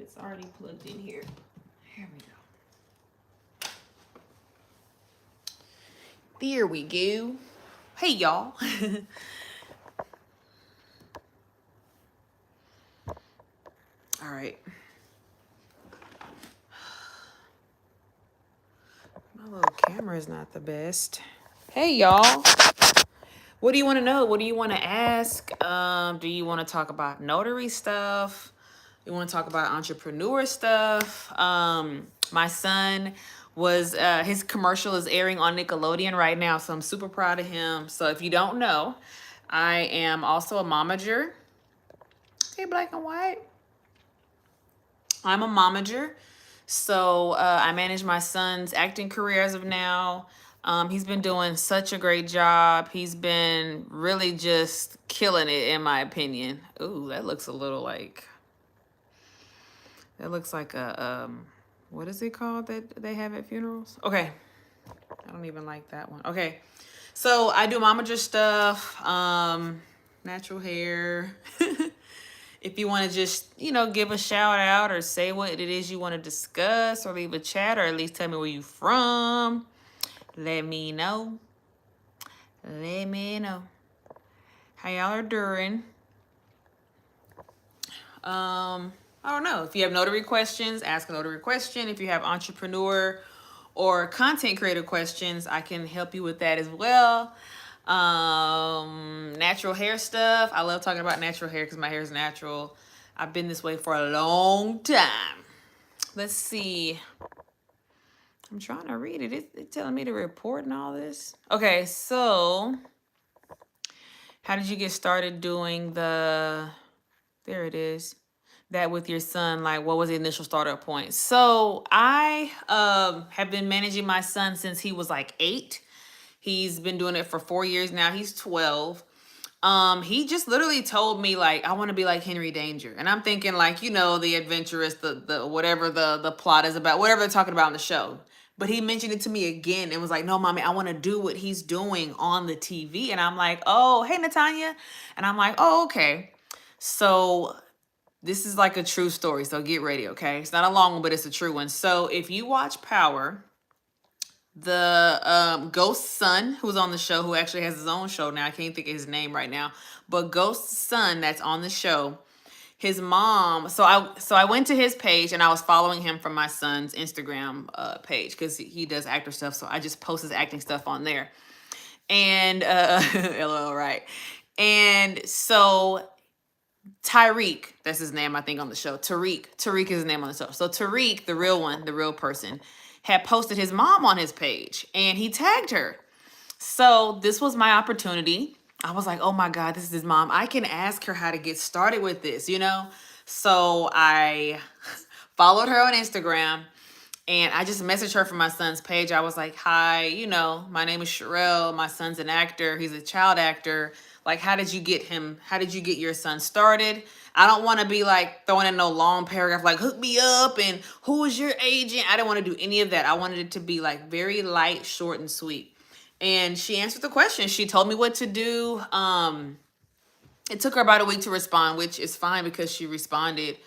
it's already plugged in here. Here we go. There we go. Hey, y'all. All right. My little camera is not the best. Hey, y'all. What do you want to know? What do you want to ask? Do you want to talk about notary stuff? You want to talk about entrepreneur stuff? My son was, his commercial is airing on Nickelodeon right now, so I'm super proud of him. So if you don't know, I am also a momager. Hey, black and white. I'm a momager. So I manage my son's acting career as of now. He's been doing such a great job. He's been really just killing it, in my opinion. Ooh, that looks a little like, that looks like a, what is it called that they have at funerals? Okay. I don't even like that one. Okay. So I do momager stuff, natural hair. If you want to just, you know, give a shout out or say what it is you want to discuss or leave a chat or at least tell me where you from, let me know. Let me know how y'all are doing. I don't know. If you have notary questions, ask a notary question. If you have entrepreneur or content creator questions, I can help you with that as well. Natural hair stuff. I love talking about natural hair because my hair is natural. I've been this way for a long time. Let's see. I'm trying to read it. It's telling me to report and all this. Okay, so how did you get started doing the, there it is, that with your son? Like, what was the initial startup point? So I have been managing my son since he was like 8. He's been doing it for 4 years now. He's 12. He just literally told me, like, I want to be like Henry Danger. And I'm thinking, like, you know, the adventurous, the whatever the plot is about, whatever they're talking about in the show. But he mentioned it to me again and was like, no, mommy, I want to do what he's doing on the TV. And I'm like, oh, hey, Natanya. And I'm like, oh, okay. So this is like a true story. So get ready, okay? It's not a long one, but it's a true one. So if you watch Power, the Ghost's son, who's on the show, who actually has his own show now, I can't think of his name right now, but Ghost's son that's on the show, his mom, so I went to his page and I was following him from my son's Instagram page because he does actor stuff, so I just post his acting stuff on there. And LOL, right? And so Tyreek, that's his name, I think, on the show. Tariq is his name on the show. So Tariq, the real one, the real person, had posted his mom on his page and he tagged her. So this was my opportunity. I was like, oh my God, this is his mom. I can ask her how to get started with this, you know? So I followed her on Instagram and I just messaged her from my son's page. I was like, hi, you know, my name is Sherelle. My son's an actor. He's a child actor. Like, how did you get him? How did you get your son started? I don't want to be like throwing in no long paragraph, like hook me up and who is your agent? I didn't want to do any of that. I wanted it to be like very light, short, and sweet. And she answered the question. She told me what to do. It took her about a week to respond, which is fine because she responded.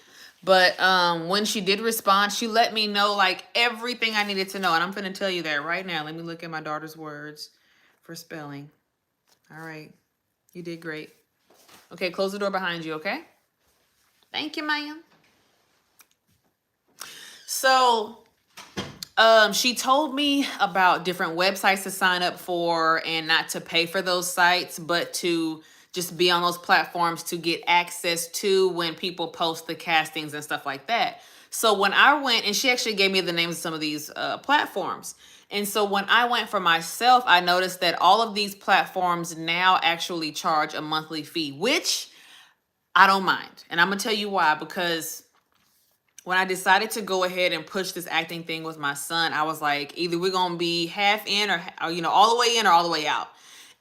But when she did respond, she let me know like everything I needed to know. And I'm going to tell you that right now. Let me look at my daughter's words for spelling. All right. You did great. Okay, close the door behind you, okay? Thank you, ma'am. So she told me about different websites to sign up for and not to pay for those sites, but to just be on those platforms to get access to when people post the castings and stuff like that. So when I went, and she actually gave me the names of some of these platforms. And so when I went for myself, I noticed that all of these platforms now actually charge a monthly fee, which I don't mind. And I'm going to tell you why, because when I decided to go ahead and push this acting thing with my son, I was like, either we're going to be half in or, you know, all the way in or all the way out.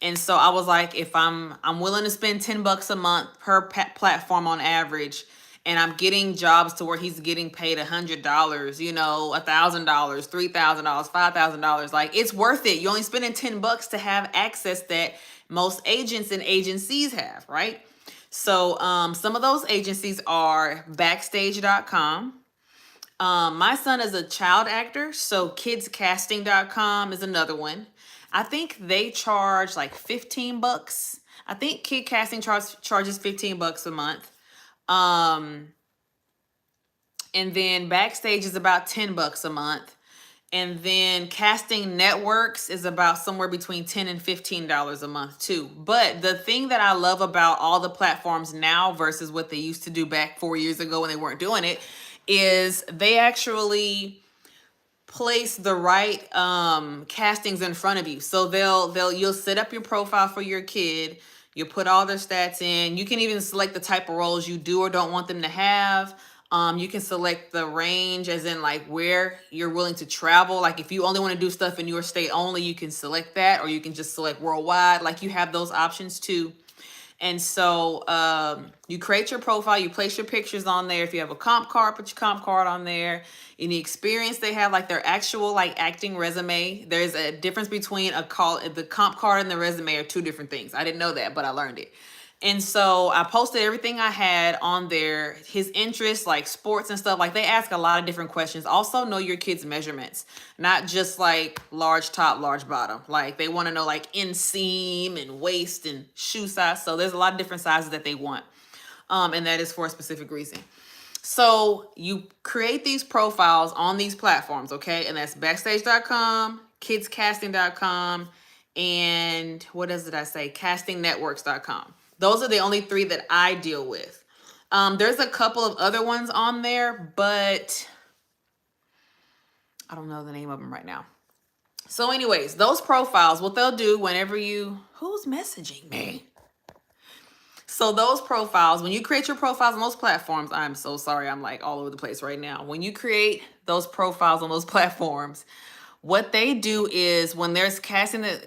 And so I was like, if I'm willing to spend $10 a month per platform on average, and I'm getting jobs to where he's getting paid $100, you know, $1,000, $3,000, $5,000. Like, it's worth it. You're only spending $10 to have access that most agents and agencies have, right? So some of those agencies are backstage.com. My son is a child actor, so kidscasting.com is another one. I think they charge like 15 bucks. I think Kid Casting charges 15 bucks a month. And then Backstage is about 10 bucks a month. And then Casting Networks is about somewhere between $10 and $15 a month too. But the thing that I love about all the platforms now versus what they used to do back 4 years ago when they weren't doing it is they actually place the right castings in front of you. So you'll set up your profile for your kid. You'll put all their stats in. You can even select the type of roles you do or don't want them to have. You can select the range, as in like where you're willing to travel. Like if you only want to do stuff in your state only, you can select that, or you can just select worldwide. Like you have those options too. And so you create your profile, you place your pictures on there. If you have a comp card, put your comp card on there. Any experience they have, like their actual like acting resume. There's a difference between the comp card and the resume are two different things. I didn't know that, but I learned it. And so I posted everything I had on there, his interests, like sports and stuff. Like they ask a lot of different questions. Also know your kid's measurements, not just like large top, large bottom. Like they want to know like inseam and waist and shoe size. So there's a lot of different sizes that they want. And that is for a specific reason. So you create these profiles on these platforms, okay? And that's backstage.com, kidscasting.com, and what else did I say? castingnetworks.com. Those are the only three that I deal with. There's a couple of other ones on there, but I don't know the name of them right now. So anyways, those profiles, what they'll do whenever who's messaging me? So those profiles, when you create your profiles on those platforms, I'm so sorry, I'm like all over the place right now. When you create those profiles on those platforms, what they do is when there's castings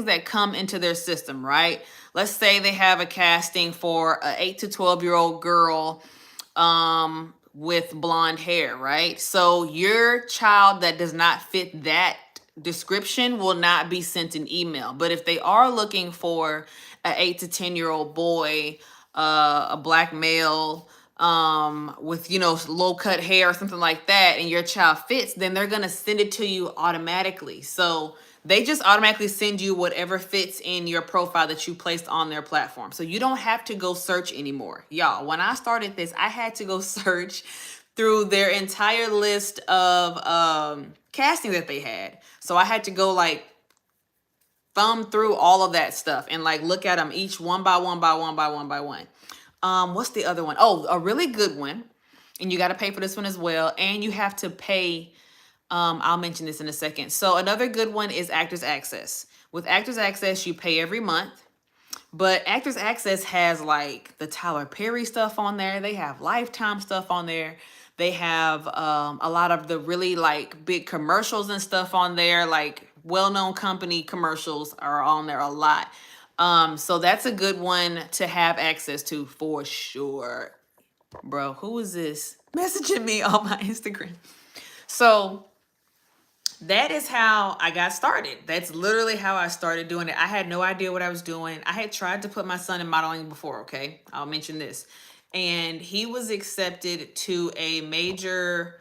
that come into their system, right? Let's say they have a casting for an 8 to 12-year-old girl with blonde hair, right? So your child that does not fit that description will not be sent an email. But if they are looking for an 8 to 10-year-old boy, a black male, with, low cut hair or something like that, and your child fits, then they're going to send it to you automatically. So they just automatically send you whatever fits in your profile that you placed on their platform. So you don't have to go search anymore. Y'all, when I started this, I had to go search through their entire list of casting that they had. So I had to go like thumb through all of that stuff and like look at them each one by one by one by one by one. What's the other one? Oh, a really good one. And you got to pay for this one as well. And you have to pay. I'll mention this in a second. So another good one is Actors Access. With Actors Access, you pay every month. But Actors Access has like the Tyler Perry stuff on there. They have Lifetime stuff on there. They have a lot of the really like big commercials and stuff on there. Like well-known company commercials are on there a lot. So that's a good one to have access to for sure. Bro, who is this messaging me on my Instagram? So that is how I got started. That's literally how I started doing it. I had no idea what I was doing. I had tried to put my son in modeling before, okay? I'll mention this. And he was accepted to a major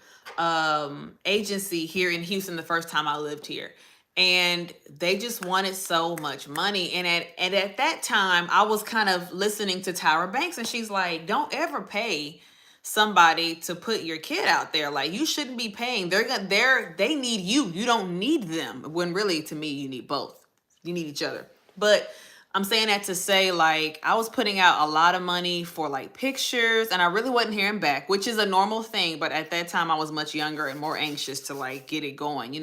agency here in Houston the first time I lived here. And they just wanted so much money. And at that time, I was kind of listening to Tyra Banks, and she's like, don't ever pay somebody to put your kid out there. Like, you shouldn't be paying. They need you. You don't need them. When really, to me, you need both. You need each other. But I'm saying that to say, like, I was putting out a lot of money for like pictures, and I really wasn't hearing back, which is a normal thing. But at that time, I was much younger and more anxious to like get it going,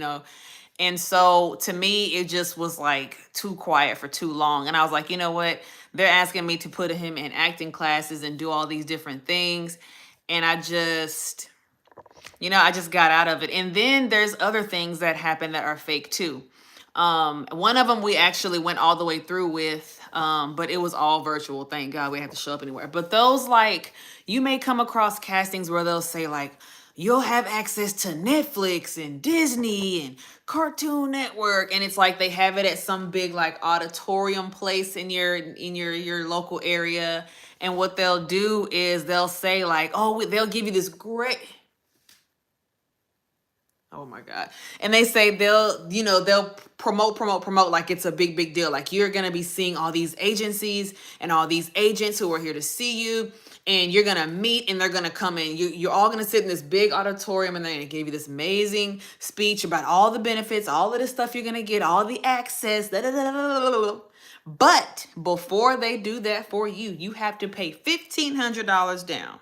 And so to me, it just was like too quiet for too long. And I was like, you know what? They're asking me to put him in acting classes and do all these different things. And I just got out of it. And then there's other things that happen that are fake too. One of them we actually went all the way through with, but it was all virtual. Thank God we had to show up anywhere. But those, like, you may come across castings where they'll say like, you'll have access to Netflix and Disney and Cartoon Network. And it's like they have it at some big like auditorium place in your local area. And what they'll do is they'll say like, oh, they'll give you this great, Oh my God. And they say they'll promote like it's a big deal. Like you're going to be seeing all these agencies and all these agents who are here to see you, and you're going to meet and they're going to come in. You're all going to sit in this big auditorium and they're going to give you this amazing speech about all the benefits, all of the stuff you're going to get, all the access. Da, da, da, da, da, da, da. But before they do that for you, you have to pay $1,500 down.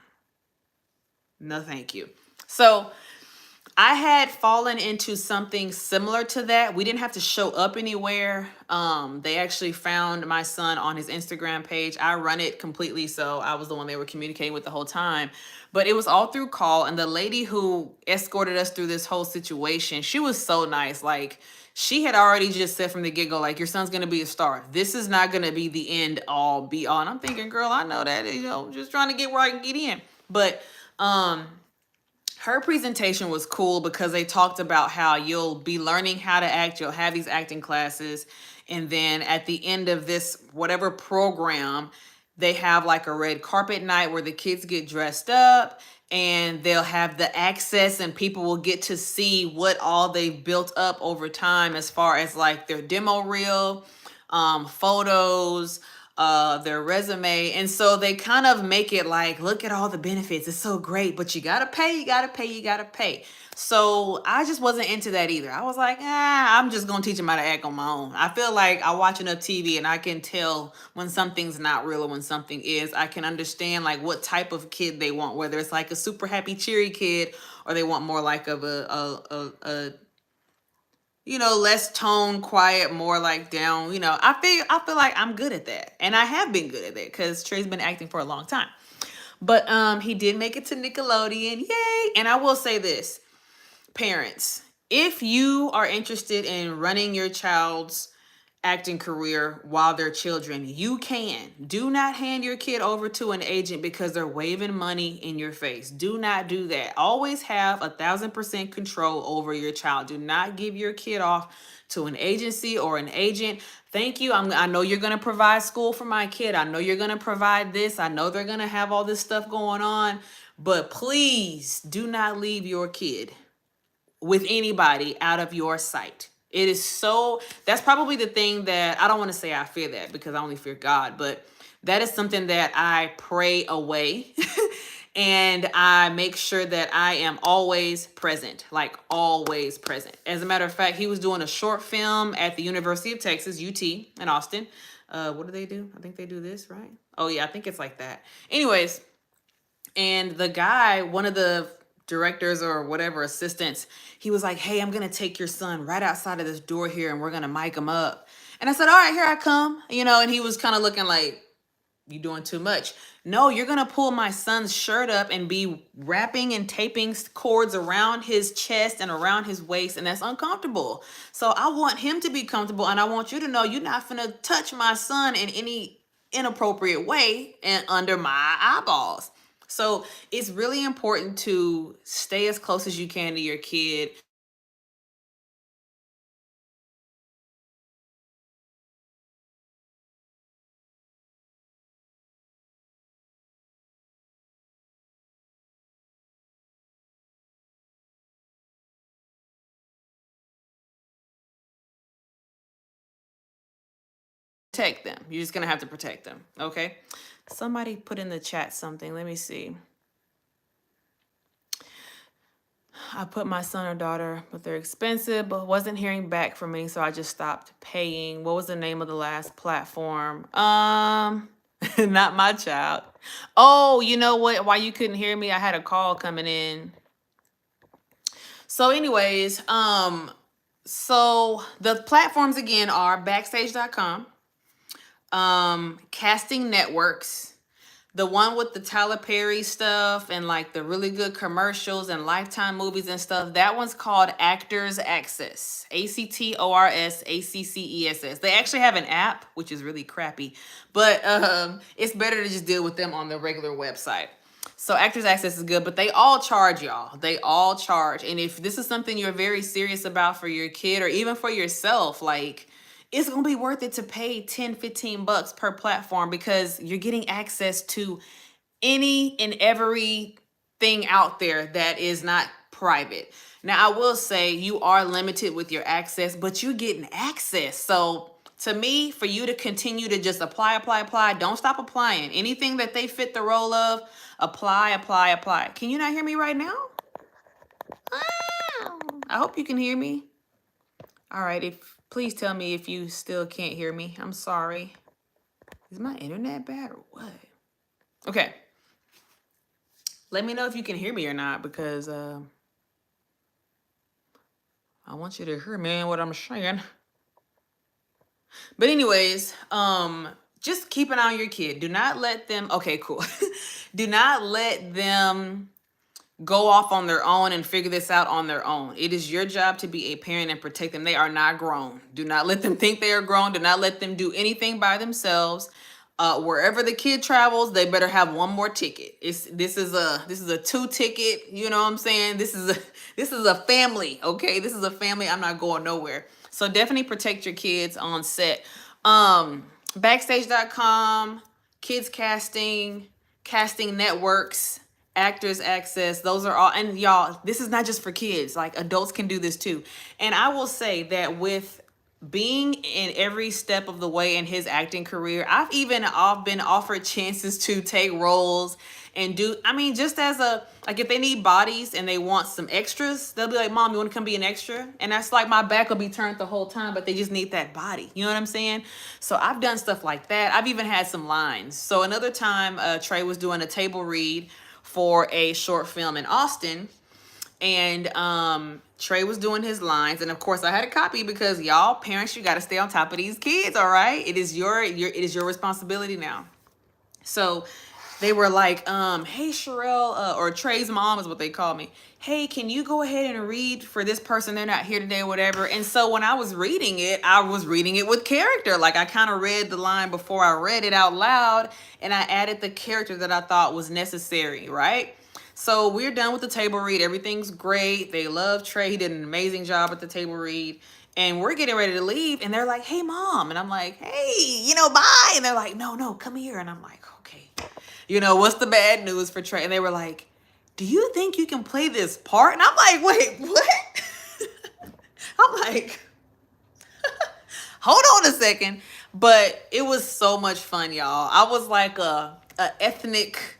No, thank you. So I had fallen into something similar to that. We didn't have to show up anywhere. They actually found my son on his Instagram page. I run it completely, so I was the one they were communicating with the whole time. But it was all through call, and the lady who escorted us through this whole situation, she was so nice. Like, she had already just said from the get-go, like, your son's gonna be a star. This is not gonna be the end all be all. And I'm thinking, girl, I know that, just trying to get where I can get in. But her presentation was cool because they talked about how you'll be learning how to act. You'll have these acting classes. And then at the end of this, whatever program, they have like a red carpet night where the kids get dressed up and they'll have the access and people will get to see what all they've built up over time as far as like their demo reel, photos, their resume. And so they kind of make it like, look at all the benefits. It's so great, but you gotta pay, you gotta pay, you gotta pay. So I just wasn't into that either. I was like, I'm just gonna teach them how to act on my own. I feel like I watch enough TV and I can tell when something's not real or when something is. I can understand like what type of kid they want, whether it's like a super happy, cheery kid, or they want more like of a less tone, quiet, more like down. I feel like I'm good at that. And I have been good at that because Trey's been acting for a long time. But he did make it to Nickelodeon. Yay! And I will say this, parents, if you are interested in running your child's acting career while they're children, you can. Do not hand your kid over to an agent because they're waving money in your face. Do not do that. Always have 1,000% control over your child. Do not give your kid off to an agency or an agent. Thank you. I know you're going to provide school for my kid. I know you're going to provide this. I know they're going to have all this stuff going on. But please do not leave your kid with anybody out of your sight. It is so, that's probably the thing that, I don't want to say I fear that because I only fear God, but that is something that I pray away. And I make sure that I am always present, like always present. As a matter of fact, he was doing a short film at the University of Texas, UT in Austin. What do they do? I think they do this, right? Oh yeah, I think it's like that. Anyways, and the guy, one of the directors or whatever assistants, he was like, hey, I'm gonna take your son right outside of this door here and we're gonna mic him up. And I said, all right, here I come. And he was kind of looking like, you doing too much. No, you're gonna pull my son's shirt up and be wrapping and taping cords around his chest and around his waist, and that's uncomfortable. So I want him to be comfortable, and I want you to know you're not gonna touch my son in any inappropriate way and under my eyeballs. So it's really important to stay as close as you can to your kid. Protect them. You're just gonna have to protect them. Okay. Somebody put in the chat something. Let me see. I put my son or daughter, but they're expensive, but wasn't hearing back from me, so I just stopped paying. What was the name of the last platform? Not my child. Oh, you know what? Why you couldn't hear me? I had a call coming in. So anyways, so the platforms again are backstage.com, casting networks, the one with the Tyler Perry stuff and like the really good commercials and Lifetime movies and stuff. That one's called Actors Access, ACTORS They actually have an app, which is really crappy, but it's better to just deal with them on the regular website. So Actors Access is good, but they all charge, y'all. They all charge. And if this is something you're very serious about for your kid or even for yourself, like, it's going to be worth it to pay 10, 15 bucks per platform because you're getting access to any and every thing out there that is not private. Now, I will say you are limited with your access, but you're getting access. So to me, for you to continue to just apply, don't stop applying. Anything that they fit the role of, apply. Can you not hear me right now? I hope you can hear me. All right, please tell me if you still can't hear me. I'm sorry. Is my internet bad or what? Okay. Let me know if you can hear me or not, because I want you to hear me what I'm saying. But anyways, just keep an eye on your kid. Do not let them, okay, cool. Do not let them go off on their own and figure this out on their own. It is your job to be a parent and protect them. They are not grown. Do not let them think they are grown. Do not let them do anything by themselves. Wherever the kid travels, they better have one more ticket. This is a 2 ticket. You know what I'm saying? This is a family. Okay, this is a family. I'm not going nowhere. So definitely protect your kids on set. Backstage.com, kids casting networks, Actors Access, those are all, and y'all, this is not just for kids, like adults can do this too. And I will say that with being in every step of the way in his acting career, I've been offered chances to take roles and do, I mean, just as like if they need bodies and they want some extras, they'll be like, Mom, you want to come be an extra? And that's like, my back will be turned the whole time, but they just need that body. You know what I'm saying? So I've done stuff like that. I've even had some lines. So another time, Trey was doing a table read for a short film in Austin, and Trey was doing his lines, and of course I had a copy, because y'all parents, you got to stay on top of these kids. All right, it is your responsibility now. So they were like, hey Sherelle, or Trey's mom is what they call me, hey, can you go ahead and read for this person, they're not here today or whatever. And so when I was reading it, I was reading it with character. Like, I kind of read the line before I read it out loud, and I added the character that I thought was necessary, right? So we're done with the table read. Everything's great. They love Trey. He did an amazing job at the table read. And we're getting ready to leave. And they're like, hey, Mom. And I'm like, hey, bye. And they're like, no, come here. And I'm like, okay. What's the bad news for Trey? And they were like, do you think you can play this part? And I'm like, wait, what? I'm like, hold on a second. But it was so much fun, y'all. I was like a ethnic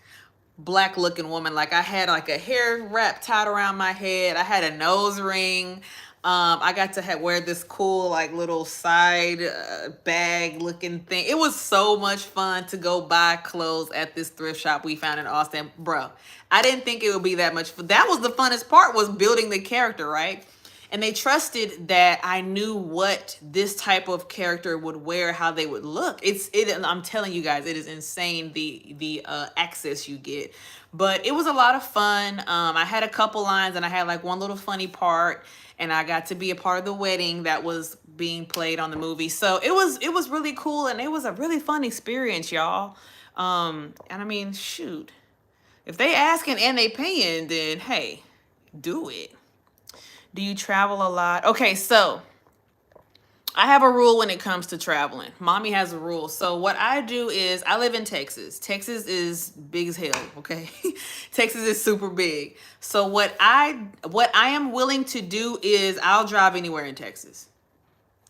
black looking woman. Like, I had like a hair wrap tied around my head. I had a nose ring. I got to wear this cool like little side bag looking thing. It was so much fun to go buy clothes at this thrift shop we found in Austin. Bro, I didn't think it would be that much fun. That was the funnest part, was building the character, right? And they trusted that I knew what this type of character would wear, how they would look. I'm telling you guys, it is insane the access you get. But it was a lot of fun. I had a couple lines, and I had like one little funny part, and I got to be a part of the wedding that was being played on the movie. So it was really cool, and it was a really fun experience, y'all. And I mean, shoot, if they asking and they paying, then hey, do it. Do you travel a lot? Okay, so I have a rule when it comes to traveling. Mommy has a rule. So what I do is, I live in Texas. Texas is big as hell, okay? Texas is super big. So what I am willing to do is, I'll drive anywhere in Texas.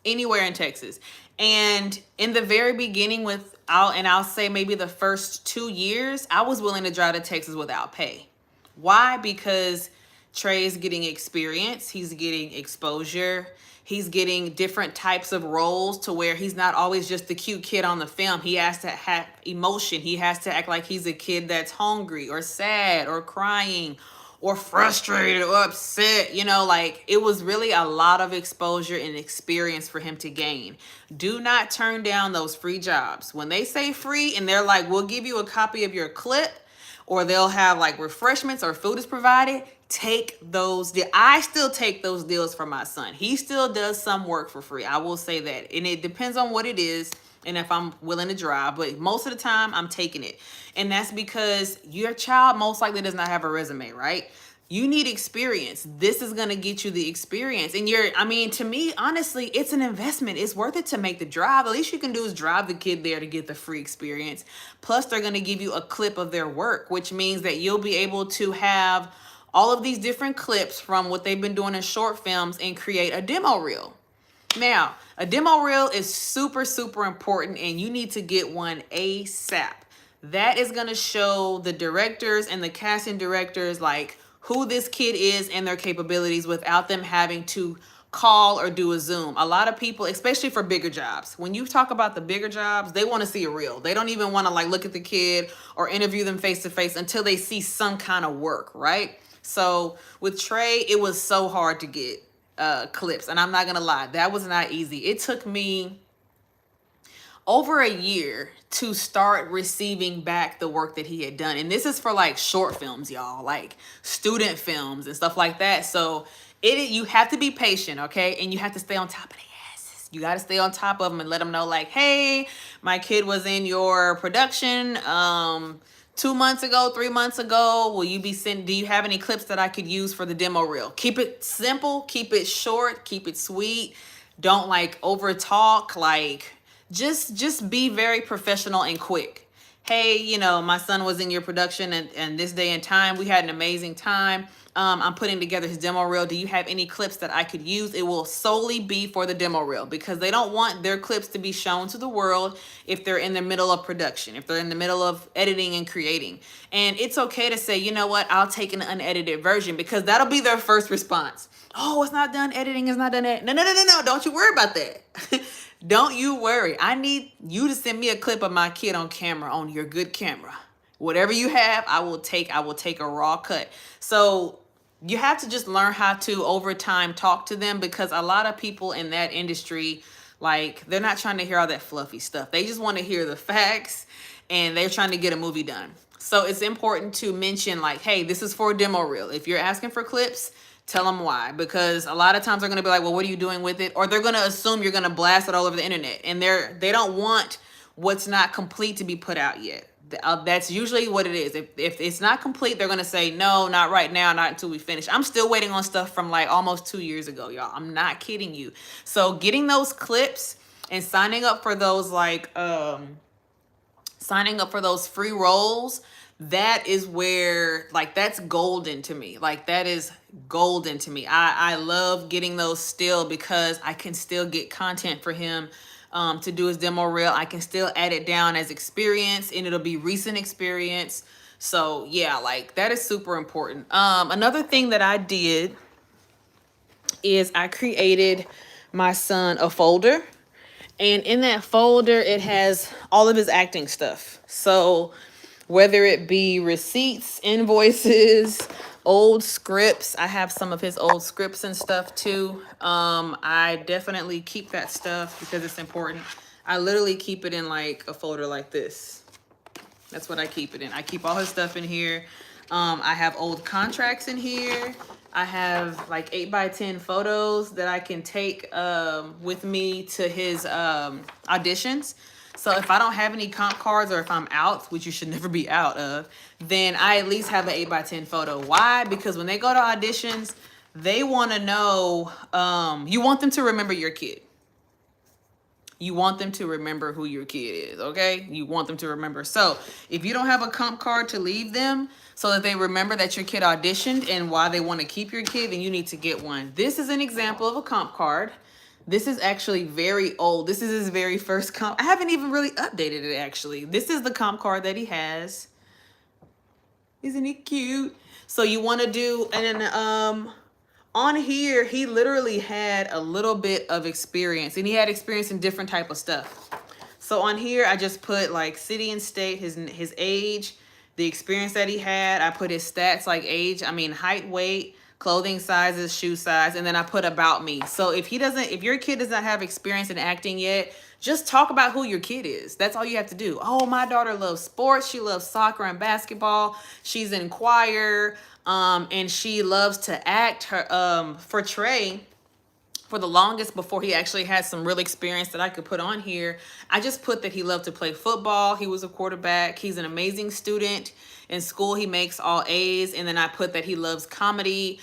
Anywhere in Texas. And in the very beginning I'll say maybe the first 2 years, I was willing to drive to Texas without pay. Why? Because Trey's getting experience, he's getting exposure, he's getting different types of roles to where he's not always just the cute kid on the film. He has to have emotion. He has to act like he's a kid that's hungry or sad or crying or frustrated or upset. Like, it was really a lot of exposure and experience for him to gain. Do not turn down those free jobs. When they say free and they're like, we'll give you a copy of your clip, or they'll have like refreshments or food is provided, take those. I still take those deals for my son. He still does some work for free. I will say that. And it depends on what it is and if I'm willing to drive. But most of the time, I'm taking it. And that's because your child most likely does not have a resume, right? You need experience. This is going to get you the experience. And I mean, to me, honestly, it's an investment. It's worth it to make the drive. The least you can do is drive the kid there to get the free experience. Plus, they're going to give you a clip of their work, which means that you'll be able to have all of these different clips from what they've been doing in short films and create a demo reel. Now, a demo reel is super, super important, and you need to get one ASAP. That is going to show the directors and the casting directors like who this kid is and their capabilities without them having to call or do a Zoom. A lot of people, especially for bigger jobs, when you talk about the bigger jobs, they want to see a reel. They don't even want to like look at the kid or interview them face to face until they see some kind of work, right? So with Trey, it was so hard to get clips, and I'm not gonna lie, that was not easy. It took me over a year to start receiving back the work that he had done. And this is for like short films, y'all, like student films and stuff like that. So you have to be patient, okay? And you have to stay on top of the asses. You got to stay on top of them and let them know like, hey, my kid was in your production 2 months ago, 3 months ago. Will you be do you have any clips that I could use for the demo reel? Keep it simple, keep it short, keep it sweet. Don't like over talk, like just be very professional and quick. Hey, you know, my son was in your production and this day and time, we had an amazing time. I'm putting together his demo reel. Do you have any clips that I could use? It will solely be for the demo reel because they don't want their clips to be shown to the world if they're in the middle of production, if they're in the middle of editing and creating. And it's okay to say, you know what, I'll take an unedited version because that'll be their first response. Oh, it's not done editing, it's not done editing. No, don't you worry about that. Don't you worry. I need you to send me a clip of my kid on camera, on your good camera. Whatever you have, I will take a raw cut. So you have to just learn how to over time talk to them because a lot of people in that industry, like they're not trying to hear all that fluffy stuff. They just want to hear the facts and they're trying to get a movie done. So it's important to mention like, hey, this is for a demo reel. If you're asking for clips, tell them why, because a lot of times they're going to be like, well, what are you doing with it? Or they're going to assume you're going to blast it all over the internet and they don't want what's not complete to be put out yet. That's usually what it is. If it's not complete, they're going to say, no, not right now, not until we finish. I'm still waiting on stuff from like almost 2 years ago, y'all. I'm not kidding you. So getting those clips and signing up for those signing up for those free roles, that is where like that's golden to me. Like that is golden to me. I love getting those still because I can still get content for him to do his demo reel. I can still add it down as experience and it'll be recent experience. So yeah, like that is super important. Another thing that I did is I created my son a folder, and in that folder it has all of his acting stuff. So whether it be receipts, invoices, old scripts. I have some of his old scripts and stuff too. I definitely keep that stuff because it's important. I literally keep it in like a folder like this. That's what I keep it in. I keep all his stuff in here. I have old contracts in here. I have like 8x10 photos that I can take with me to his auditions. So if I don't have any comp cards or if I'm out, which you should never be out of, then I at least have an 8x10 photo. Why? Because when they go to auditions, they want to know, you want them to remember your kid. You want them to remember who your kid is, okay? You want them to remember. So if you don't have a comp card to leave them so that they remember that your kid auditioned and why they want to keep your kid, then you need to get one. This is an example of a comp card. This is actually very old. This is his very first comp. I haven't even really updated it, actually. This is the comp card that he has. Isn't he cute? So you want to do, and then on here, he literally had a little bit of experience, and he had experience in different type of stuff. So on here, I just put like city and state, his age, the experience that he had. I put his stats like age, height, weight, clothing sizes, shoe size, and then I put about me. So if your kid does not have experience in acting yet, just talk about who your kid is. That's all you have to do. Oh, my daughter loves sports. She loves soccer and basketball. She's in choir, and she loves to act. For Trey, for the longest, before he actually had some real experience that I could put on here, I just put that he loved to play football. He was a quarterback. He's an amazing student. In school, he makes all A's. And then I put that he loves comedy.